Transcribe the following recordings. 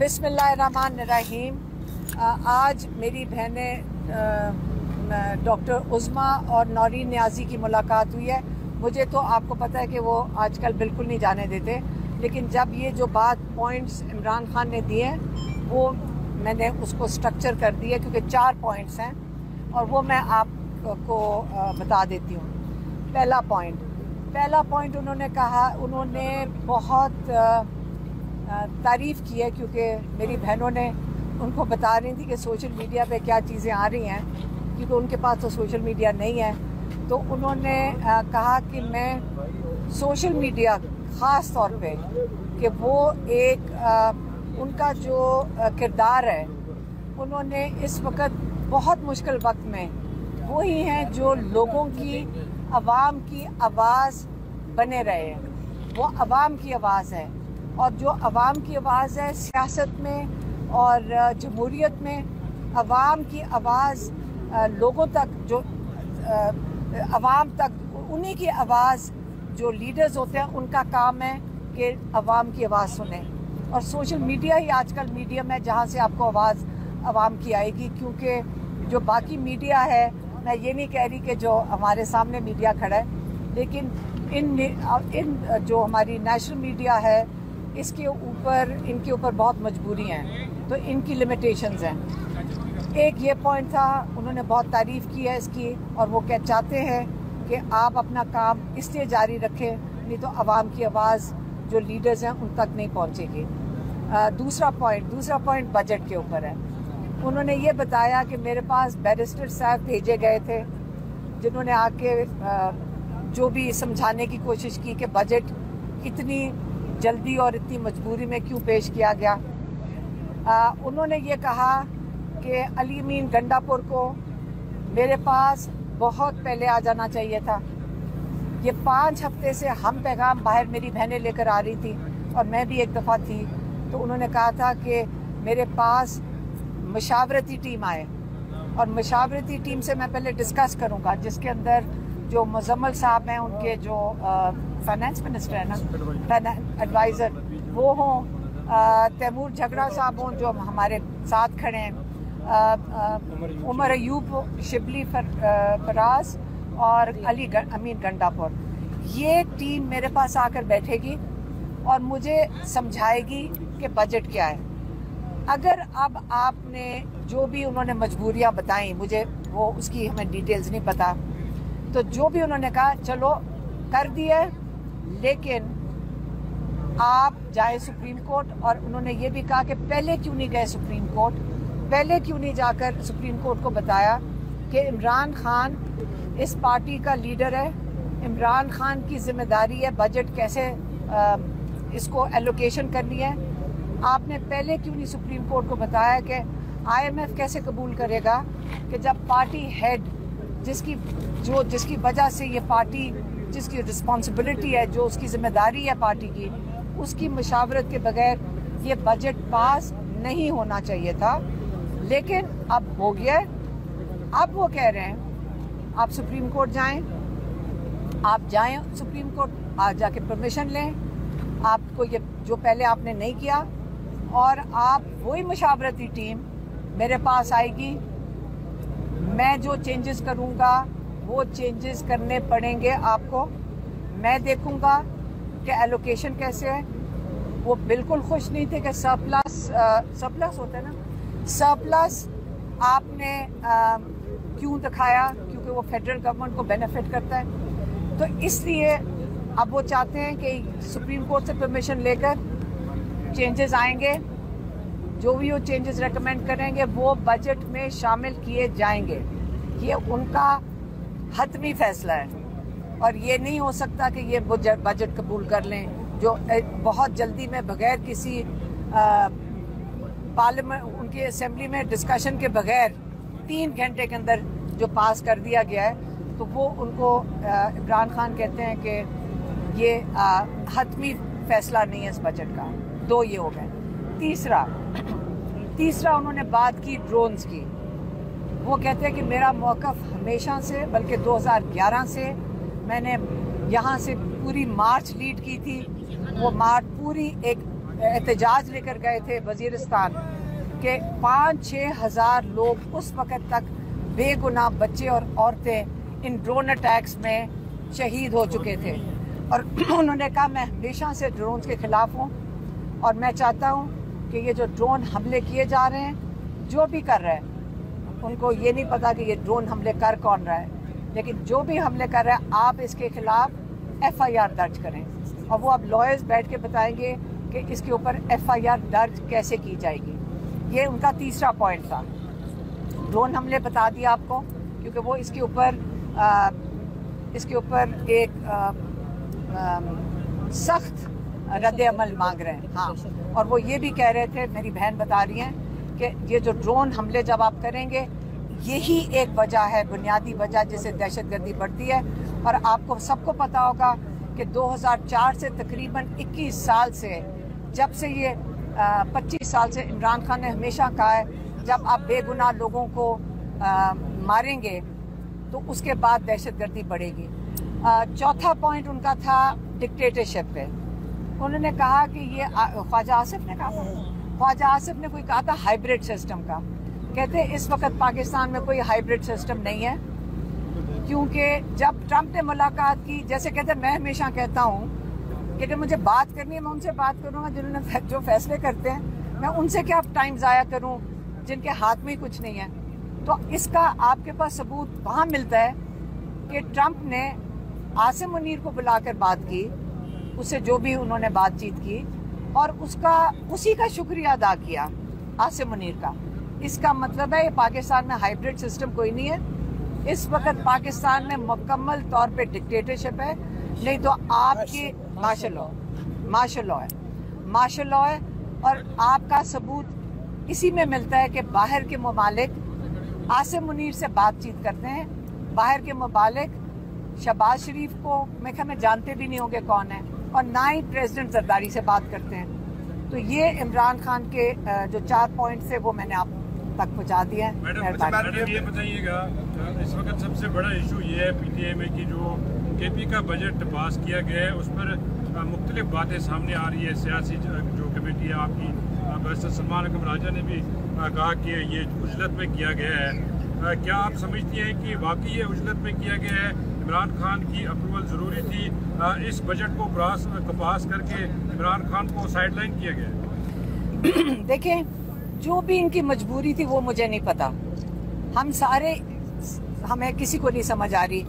बिस्मिल्लाहिर्रहमानिर्रहीम। आज मेरी बहनें डॉक्टर उज़्मा और नौरीन नियाज़ी की मुलाकात हुई है। मुझे तो आपको पता है कि वो आजकल बिल्कुल नहीं जाने देते, लेकिन जब ये जो बात पॉइंट्स इमरान खान ने दिए वो मैंने उसको स्ट्रक्चर कर दिया, क्योंकि 4 पॉइंट्स हैं और वो मैं आपको बता देती हूँ। पहला पॉइंट उन्होंने कहा, उन्होंने बहुत तारीफ़ की है, क्योंकि मेरी बहनों ने उनको बता रही थी कि सोशल मीडिया पे क्या चीज़ें आ रही हैं, क्योंकि उनके पास तो सोशल मीडिया नहीं है। तो उन्होंने कहा कि मैं सोशल मीडिया ख़ास तौर पे कि वो एक उनका जो किरदार है, उन्होंने इस वक्त बहुत मुश्किल वक्त में वही हैं जो लोगों की आवाम की आवाज़ बने रहे हैं। वो आवाम की आवाज़ है, और जो आवाम की आवाज़ है सियासत में और जमहूरियत में, आवाम की आवाज़ लोगों तक, जो आवाम तक, उन्हीं की आवाज़ जो लीडर्स होते हैं उनका काम है कि आवाम की आवाज़ सुने। और सोशल मीडिया ही आजकल मीडियम है जहाँ से आपको आवाज़ आवाम की आएगी, क्योंकि जो बाकी मीडिया है, मैं ये नहीं कह रही कि जो हमारे सामने मीडिया खड़ा है, लेकिन इन जो हमारी नेशनल मीडिया है इसके ऊपर, इनके ऊपर बहुत मजबूरी हैं, तो इनकी लिमिटेशंस हैं। एक ये पॉइंट था, उन्होंने बहुत तारीफ़ की है इसकी, और वो चाहते हैं कि आप अपना काम इसलिए जारी रखें, नहीं तो आवाम की आवाज़ जो लीडर्स हैं उन तक नहीं पहुंचेगी। दूसरा पॉइंट बजट के ऊपर है। उन्होंने ये बताया कि मेरे पास बैरिस्टर साहब भेजे गए थे, जिन्होंने आके जो भी समझाने की कोशिश की कि बजट इतनी जल्दी और इतनी मजबूरी में क्यों पेश किया गया। उन्होंने ये कहा कि अली अमीन गंडापुर को मेरे पास बहुत पहले आ जाना चाहिए था। ये 5 हफ्ते से हम पैगाम बाहर मेरी बहनें लेकर आ रही थी, और मैं भी एक दफ़ा थी, तो उन्होंने कहा था कि मेरे पास मशावरती टीम आए, और मशावरती टीम से मैं पहले डिस्कस करूँगा, जिसके अंदर जो मुजम्मल साहब हैं, उनके जो फाइनेंस मिनिस्टर है ना, एडवाइज़र, वो हों, तैमूर झगड़ा साहब हों जो हमारे साथ खड़े हैं, उमर अयूब, शिबली फराज और अली अमीन गंडापुर। ये टीम मेरे पास आकर बैठेगी और मुझे समझाएगी कि बजट क्या है। अगर अब आपने जो भी उन्होंने मजबूरियां बताई, मुझे वो उसकी हमें डिटेल्स नहीं पता, तो जो भी उन्होंने कहा चलो कर दिया, लेकिन आप जाए सुप्रीम कोर्ट। और उन्होंने ये भी कहा कि पहले क्यों नहीं गए सुप्रीम कोर्ट, पहले क्यों नहीं जाकर सुप्रीम कोर्ट को बताया कि इमरान खान इस पार्टी का लीडर है, इमरान खान की जिम्मेदारी है बजट कैसे इसको एलोकेशन करनी है। आपने पहले क्यों नहीं सुप्रीम कोर्ट को बताया कि IMF कैसे कबूल करेगा कि जब पार्टी हेड, जिसकी वजह से ये पार्टी, जिसकी रिस्पॉन्सिबिलिटी है, जो उसकी जिम्मेदारी है पार्टी की, उसकी मशावरत के बगैर ये बजट पास नहीं होना चाहिए था, लेकिन अब हो गया। अब वो कह रहे हैं आप सुप्रीम कोर्ट जाएं, आप जाएं सुप्रीम कोर्ट, आज जाके परमिशन लें, आपको ये जो पहले आपने नहीं किया, और आप वही मशावरती टीम मेरे पास आएगी, मैं जो चेंजेस करूँगा वो चेंजेस करने पड़ेंगे आपको। मैं देखूँगा कि एलोकेशन कैसे है। वो बिल्कुल खुश नहीं थे कि सरप्लस होता है ना, सरप्लस आपने क्यों दिखाया, क्योंकि वो फेडरल गवर्नमेंट को बेनिफिट करता है। तो इसलिए अब वो चाहते हैं कि सुप्रीम कोर्ट से परमिशन लेकर चेंजेस आएंगे, जो भी वो चेंजेस रेकमेंड करेंगे वो बजट में शामिल किए जाएंगे। ये उनका हतमी फैसला है, और ये नहीं हो सकता कि ये बजट कबूल कर लें जो बहुत जल्दी में, बगैर किसी पार्लियामेंट, उनकी असेंबली में डिस्कशन के बगैर 3 घंटे के अंदर जो पास कर दिया गया है। तो वो उनको इमरान खान कहते हैं कि ये हतमी फैसला नहीं है इस बजट का। 2 ये हो गए। तीसरा उन्होंने बात की ड्रोन्स की। वो कहते हैं कि मेरा मौक़िफ़ हमेशा से, बल्कि 2011 से मैंने यहाँ से पूरी मार्च लीड की थी। वो मार्च पूरी एक एहतजाज लेकर गए थे वजीरिस्तान के 5-6 हज़ार लोग उस वक़्त तक बेगुनाह बच्चे और औरतें इन ड्रोन अटैक्स में शहीद हो चुके थे। और उन्होंने कहा मैं हमेशा से ड्रोन के ख़िलाफ़ हूँ और मैं चाहता हूँ कि ये जो ड्रोन हमले किए जा रहे हैं, जो भी कर रहे हैं, उनको ये नहीं पता कि ये ड्रोन हमले कर कौन रहा है, लेकिन जो भी हमले कर रहा है आप इसके खिलाफ़ FIR दर्ज करें। और वो अब लॉयर्स बैठ के बताएंगे कि इसके ऊपर FIR दर्ज कैसे की जाएगी। ये उनका तीसरा पॉइंट था। ड्रोन हमले बता दिया आपको, क्योंकि वो इसके ऊपर एक सख्त रद्द अमल मांग रहे हैं। हाँ, और वो ये भी कह रहे थे, मेरी बहन बता रही हैं कि ये जो ड्रोन हमले जब आप करेंगे, यही एक वजह है, बुनियादी वजह जिससे दहशतगर्दी बढ़ती है। और आपको सबको पता होगा कि 2004 से तकरीबन 21 साल से, जब से ये 25 साल से इमरान खान ने हमेशा कहा है जब आप बेगुनाह लोगों को मारेंगे तो उसके बाद दहशतगर्दी बढ़ेगी। चौथा पॉइंट उनका था डिक्टेटरशिप पे। उन्होंने कहा कि ये ख्वाजा आसिफ ने कहा था, ख्वाजा आसिफ ने कोई कहा था हाइब्रिड सिस्टम का। कहते इस वक्त पाकिस्तान में कोई हाइब्रिड सिस्टम नहीं है, क्योंकि जब ट्रंप ने मुलाकात की, जैसे कहते मैं हमेशा कहता हूँ कि अगर मुझे बात करनी है मैं उनसे बात करूँगा जिन्होंने जो फैसले करते हैं, मैं उनसे क्या टाइम ज़ाया करूँ जिनके हाथ में ही कुछ नहीं है। तो इसका आपके पास सबूत वहाँ मिलता है कि ट्रंप ने आसिम मुनीर को बुलाकर बात की, उससे जो भी उन्होंने बातचीत की, और उसी का शुक्रिया अदा किया आसिम मुनीर का। इसका मतलब है ये पाकिस्तान में हाइब्रिड सिस्टम कोई नहीं है। इस वक्त पाकिस्तान में मुकम्मल तौर पे डिक्टेटरशिप है, नहीं तो आपकी मार्शल लॉ है। और आपका सबूत इसी में मिलता है कि बाहर के ममालिक आसिम मुनीर से बातचीत करते हैं। बाहर के ममालिक शहबाज शरीफ को मैं ख्याल में जानते भी नहीं होंगे कौन है, और ना ही प्रेसिडेंट जरदारी से बात करते हैं। तो ये इमरान खान के जो 4 पॉइंट थे वो मैंने आप तक पहुंचा दिए हैं। मैडम ये बताइएगा, इस वक्त सबसे बड़ा इशू ये है PTI में कि जो KP का बजट पास किया गया है उस पर मुख्तलिफ बातें सामने आ रही है। सियासी जो कमेटी है आपकी, बैरिस्टर सलमान अकबर राजा ने भी कहा कि ये उजलत में किया गया है। क्या आप समझती हैं कि वाकई ये उजलत में किया गया है? इमरान खान की अप्रूवल ज़रूरी थी? इस बजट को पास करके इमरान खान को साइडलाइन किया गया? देखें, जो भी इनकी मजबूरी थी वो मुझे नहीं पता। हमें किसी को नहीं समझ आ रही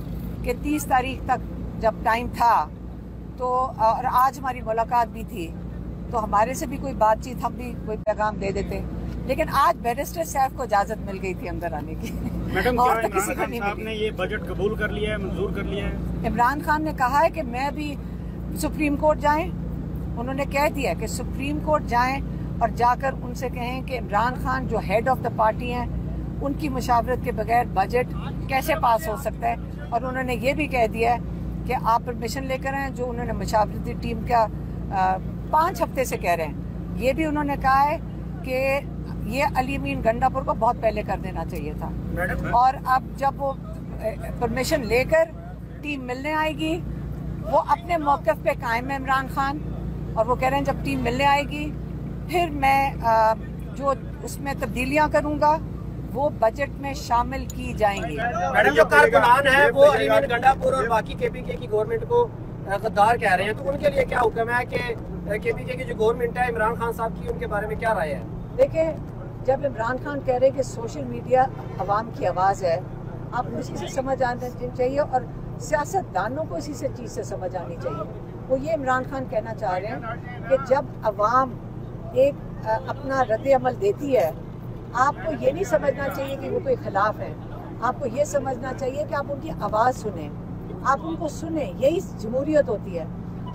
कि 30 तारीख तक जब टाइम था तो, और आज हमारी मुलाकात भी थी, तो हमारे से भी कोई बातचीत, हम भी कोई पैगाम दे देते। लेकिन आज बैरिस्टर साहब को इजाजत मिल गई थी अंदर आने की। मैडम, क्या इमरान खान साहब ने ये बजट कबूल कर लिया है, मंजूर कर लिया है? इमरान खान ने कहा है कि मैं भी सुप्रीम कोर्ट जाएं। उन्होंने कह दिया कि सुप्रीम कोर्ट जाएं और जाकर उनसे कहें कि इमरान खान जो हेड ऑफ द पार्टी हैं, उनकी मुशावरत के बगैर बजट कैसे पास हो सकता है। और उन्होंने ये भी कह दिया है कि आप परमिशन लेकर आएँ, जो उन्होंने मुशावरती टीम का 5 हफ्ते से कह रहे हैं। ये भी उन्होंने कहा है कि ये अली अमीन गंडापुर को बहुत पहले कर देना चाहिए था। और अब जब वो परमिशन लेकर टीम मिलने आएगी, वो अपने मौक़िफ़ पे कायम है इमरान खान, और वो कह रहे हैं जब टीम मिलने आएगी फिर मैं जो उसमें तब्दीलियां करूंगा वो बजट में शामिल की जाएंगी। मैडम, जो कारकुनान है वो अली अमीन गंडापुर और बाकी KPK की गवर्नमेंट को गद्दार कह रहे हैं, तो उनके लिए क्या हुक्म है कि KPK की जो गवर्नमेंट है इमरान खान साहब की, उनके बारे में क्या राय है? देखिए, जब इमरान खान कह रहे हैं कि सोशल मीडिया अवाम की आवाज़ है, आपको इसी से समझ आना चाहिए और सियासतदानों को इसी से चीज़ से समझ आनी चाहिए। वो ये इमरान खान कहना चाह रहे हैं कि जब अवाम एक अपना रद्द अमल देती है, आपको ये नहीं समझना चाहिए कि वो कोई खिलाफ है। आपको ये समझना चाहिए कि आप उनकी आवाज़ सुने, आप उनको सुने। यही जमहूरियत होती है।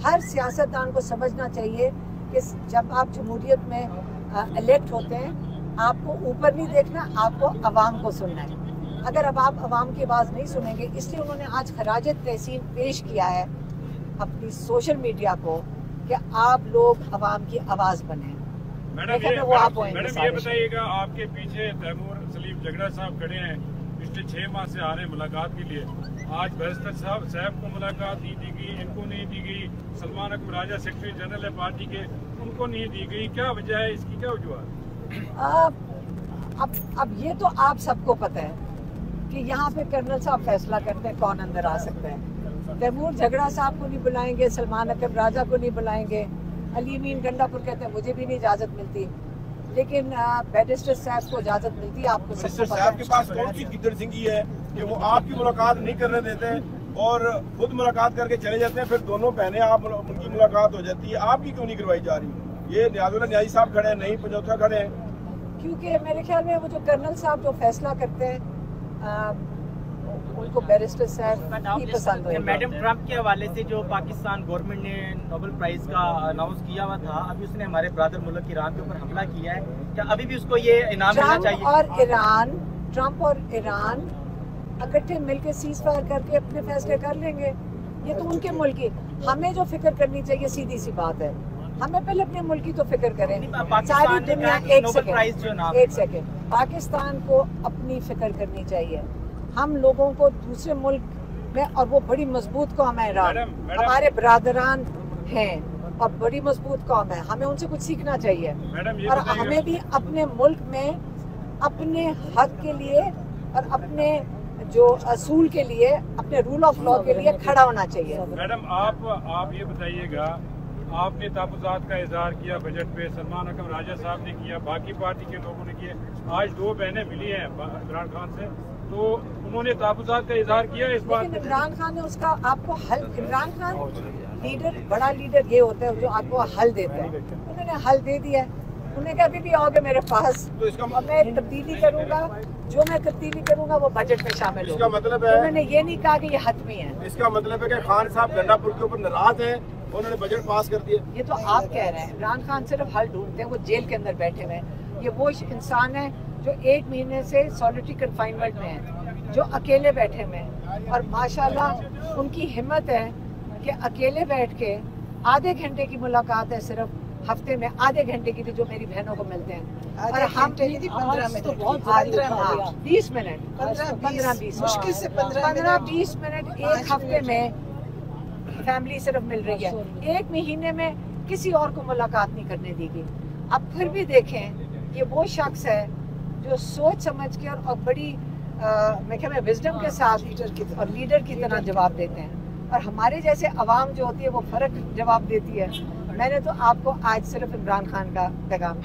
हर सियासतदान को समझना चाहिए कि जब आप जमहूरियत में इलेक्ट होते हैं, आपको ऊपर नहीं देखना, आपको अवाम को सुनना है। अगर अब आप अवाम की आवाज़ नहीं सुनेंगे, इसलिए उन्होंने आज खराज तहसीन पेश किया है अपनी सोशल मीडिया को कि आप लोग अवाम की आवाज़ बने। मैडम ये बताइएगा, आपके पीछे तैमूर सलीम झगड़ा साहब खड़े हैं, पिछले 6 माह से आ रहे हैं मुलाकात के लिए। आज बैरिस्टर साहब को मुलाकात नहीं दी गई, इनको नहीं दी गई, सलमान अकबर राजा सेक्रेटरी जनरल है पार्टी के, उनको नहीं दी गई। क्या वजह है इसकी, क्या वजूहत? अब ये तो आप सबको पता है कि यहाँ पे कर्नल साहब फैसला करते हैं कौन अंदर आ सकता है। तैमूर झगड़ा साहब को नहीं बुलाएंगे, सलमान अकबर राजा को नहीं बुलाएंगे, अली अमीन गंडापुर कहते हैं मुझे भी नहीं इजाज़त मिलती, लेकिन बैरिस्टर साहब को इजाज़त मिलती है। आपको सबको पता साहब के पास कौन सी गिद्दड़सिंगी है कि वो आपकी मुलाकात नहीं करने देते और खुद मुलाकात करके चले जाते हैं, फिर दोनों बहनें आप उनकी मुलाकात हो जाती है, आपकी क्यों नहीं करवाई जा रही? ये न्याजुल्लाह न्याजी साहब खड़े हैं, नहीं पंजौथा खड़े हैं, क्योंकि मेरे ख्याल में वो जो कर्नल साहब जो फैसला करते हैं उनको बैरिस्टर साहब ही पसंद है। मैडम ट्रंप के हवाले से जो पाकिस्तान गवर्नमेंट ने नोबेल प्राइज का अनाउंस किया हुआ था, अभी उसने हमारे ब्रदर मुल्क ईरान के ऊपर हमला किया है, क्या अभी भी उसको ये इनाम मिलना चाहिए? ट्रंप और ईरान इकट्ठे मिलकर सीज फायर करके अपने फैसले कर लेंगे, ये तो उनके मुल्क की। हमें जो फिक्र करनी चाहिए सीधी सी बात है, हमें पहले अपने मुल्क की तो फिक्र करें। सारी दुनिया एक सेकेंड पाकिस्तान को अपनी फिक्र करनी चाहिए। हम लोगों को दूसरे मुल्क में, और वो बड़ी मजबूत कौम है ईरान, हमारे बरादरान हैं और बड़ी मजबूत कौम है, हमें उनसे कुछ सीखना चाहिए। और हमें भी अपने मुल्क में अपने हक के लिए और अपने जो असूल के लिए, अपने रूल ऑफ लॉ के लिए खड़ा होना चाहिए। मैडम आप ये बताइएगा, आपने तहफ़्फ़ुज़ात का इज़हार किया बजट पे, सलमान अकबर राजा साहब ने किया, बाकी पार्टी के लोगों ने किया, आज 2 बहनें मिली हैं इमरान खान से, तो उन्होंने तहफ़्फ़ुज़ात का इज़हार किया इस बात। लेकिन इमरान खान ने उसका आपको हल, इमरान खान लीडर, बड़ा लीडर ये होता है जो आपको हल देता है, उन्होंने हल दे दिया है। उन्होंने कहा अभी भी आओगे मेरे पास, तो मैं तब्दीली करूंगा, जो मैं तब्दीली करूंगा वो बजट में शामिल होगा। मतलब है, उन्होंने ये नहीं कहा कि ये हतमी है। इसका मतलब है कि खान साहब गंडापुर के ऊपर नाराज हैं, उन्होंने बजट पास कर दिया। ये तो आप कह रहे हैं, इमरान खान सिर्फ हल ढूंढते हैं, वो जेल के अंदर बैठे हुए हैं। ये वो इंसान है जो 1 महीने से सॉलिटरी कन्फाइनमेंट में है, जो अकेले बैठे हुए हैं, और माशाल्लाह उनकी हिम्मत है कि अकेले बैठ के आधे घंटे की मुलाकात है, सिर्फ हफ्ते में आधे घंटे की, जो मेरी बहनों को मिलते हैं, और हम 15 मिनट, 20 मिनट, 15-20 मुश्किल से 15-20 मिनट एक हफ्ते में फैमिली सिर्फ मिल रही है। 1 महीने में किसी और को मुलाकात नहीं करने देगी। अब फिर भी देखें, ये वो शख्स है जो सोच समझ के और बड़ी मैं क्या विजडम के साथ लीडर की तरह जवाब देते हैं, और हमारे जैसे अवाम जो होती है वो फर्क जवाब देती है। मैंने तो आपको आज सिर्फ इमरान खान का पैगाम